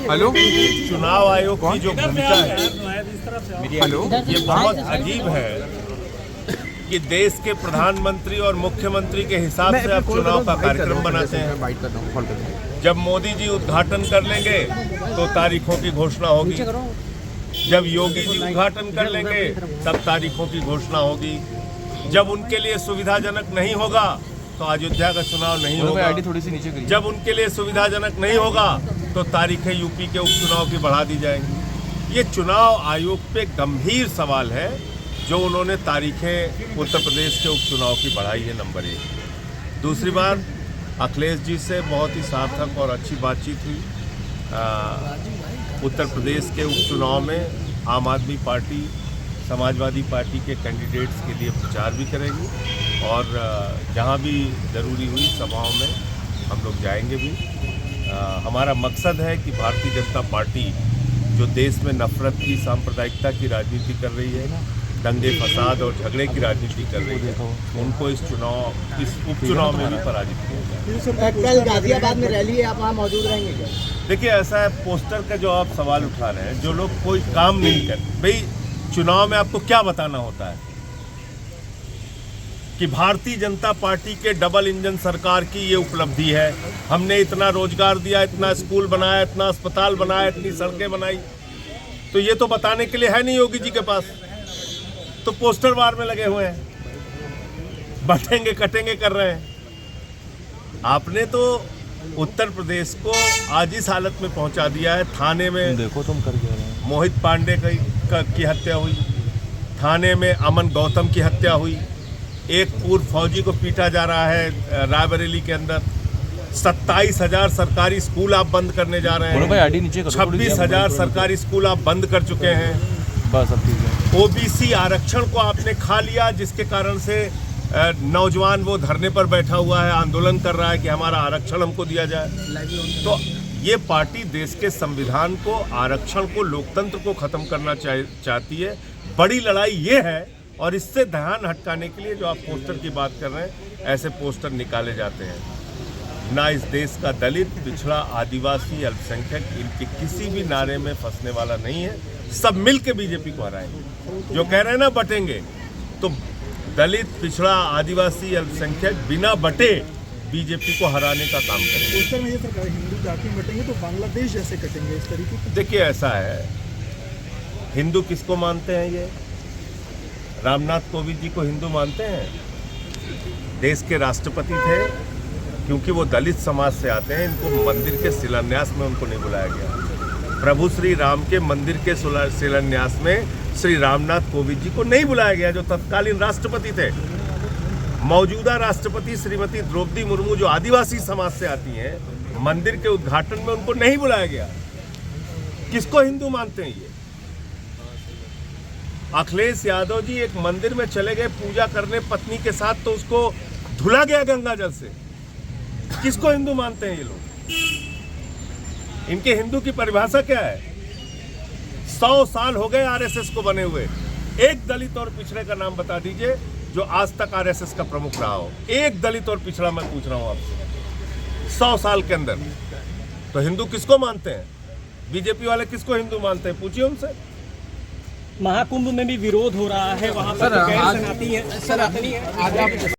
Hello, चुनाव आयोग की जो भूमिका है हेलो, ये बहुत अजीब है कि देश के प्रधानमंत्री और मुख्यमंत्री के हिसाब से आप चुनाव का कार्यक्रम बनाते हैं। बाइट करता हूँ, कॉल करता हूँ। जब मोदी जी उद्घाटन कर लेंगे तो तारीखों की घोषणा होगी, जब योगी जी उद्घाटन कर लेंगे तब तारीखों की घोषणा होगी, जब उनके लिए सुविधाजनक नहीं होगा तो अयोध्या का चुनाव नहीं होगा, थोड़ी सी नीचे करिए। जब उनके लिए सुविधाजनक नहीं होगा तो तारीखें यूपी के उपचुनाव की बढ़ा दी जाएंगी। ये चुनाव आयोग पे गंभीर सवाल है जो उन्होंने तारीखें उत्तर प्रदेश के उपचुनाव की बढ़ाई है, नंबर 1। दूसरी बात, अखिलेश जी से बहुत ही सार्थक और अच्छी बातचीत हुई। उत्तर प्रदेश के उपचुनाव में आम आदमी पार्टी समाजवादी पार्टी के कैंडिडेट्स के लिए प्रचार भी करेगी और जहां भी ज़रूरी हुई सभाओं में हम लोग जाएंगे भी। हमारा मकसद है कि भारतीय जनता पार्टी जो देश में नफरत की, सांप्रदायिकता की राजनीति कर रही है, दंगे फसाद और झगड़े की राजनीति कर रही है, उनको इस उपचुनाव में भी पराजित किया जाए। कल गाजियाबाद में रैली है, आप वहाँ मौजूद रहेंगे क्या? देखिए, ऐसा है, पोस्टर का जो आप सवाल उठा रहे हैं, जो लोग कोई काम नहीं करते, भाई चुनाव में आपको क्या बताना होता है कि भारतीय जनता पार्टी के डबल इंजन सरकार की ये उपलब्धि है, हमने इतना रोजगार दिया, इतना स्कूल बनाया, इतना अस्पताल बनाया, इतनी सड़कें बनाई, तो ये तो बताने के लिए है नहीं योगी जी के पास, तो पोस्टर वार में लगे हुए हैं, बटेंगे कटेंगे कर रहे हैं। आपने तो उत्तर प्रदेश को आज इस हालत में पहुंचा दिया है। थाने में देखो तुम कर क्या रहे हैं। मोहित पांडे की हत्या हुई, थाने में अमन गौतम की हत्या हुई, एक पूर्व फौजी को पीटा जा रहा है रायबरेली के अंदर, 27,000 सरकारी स्कूल आप बंद करने जा रहे हैं, 26,000 सरकारी स्कूल आप बंद कर चुके हैं। बस अब ठीक है। ओबीसी आरक्षण को आपने खा लिया, जिसके कारण से नौजवान वो धरने पर बैठा हुआ है, आंदोलन कर रहा है कि हमारा आरक्षण हमको दिया जाए। तो ये पार्टी देश के संविधान को, आरक्षण को, लोकतंत्र को खत्म करना चाहती है। बड़ी लड़ाई ये है, और इससे ध्यान हटकाने के लिए जो आप पोस्टर की बात कर रहे हैं, ऐसे पोस्टर निकाले जाते हैं। ना इस देश का दलित, पिछड़ा, आदिवासी, अल्पसंख्यक इनके किसी भी नारे में फंसने वाला नहीं है। सब मिल के बीजेपी को हराएंगे। जो कह रहे हैं ना बटेंगे, तो दलित, पिछड़ा, आदिवासी, अल्पसंख्यक बिना बटे बीजेपी को हराने का काम करेंगे। पोस्टर में ये सरकार हिंदू जाति बटेंगे तो बांग्लादेश जैसे कटेंगे, इस तरीके की। देखिए, ऐसा है, हिंदू किसको मानते हैं? ये रामनाथ कोविंद जी को हिंदू मानते हैं? देश के राष्ट्रपति थे, क्योंकि वो दलित समाज से आते हैं, इनको मंदिर के शिलान्यास में उनको नहीं बुलाया गया। प्रभु श्री राम के मंदिर के शिलान्यास में श्री रामनाथ कोविंद जी को नहीं बुलाया गया, जो तत्कालीन राष्ट्रपति थे। मौजूदा राष्ट्रपति श्रीमती द्रौपदी मुर्मू जो आदिवासी समाज से आती हैं, मंदिर के उद्घाटन में उनको नहीं बुलाया गया। किसको हिंदू मानते हैं ये? अखिलेश यादव जी एक मंदिर में चले गए पूजा करने पत्नी के साथ, तो उसको धुला गया गंगा जल से। किसको हिंदू मानते हैं ये लोग? इनके हिंदू की परिभाषा क्या है? 100 साल हो गए आरएसएस को बने हुए। एक दलित और पिछड़े का नाम बता दीजिए जो आज तक आरएसएस का प्रमुख रहा हो। एक दलित और पिछड़ा मैं पूछ रहा हूं आपसे, 100 साल के अंदर। तो हिंदू किसको मानते हैं? बीजेपी वाले किसको हिंदू मानते हैं? पूछिए उनसे। महाकुंभ में भी विरोध हो रहा है, वहां पर गैर सनातनी है।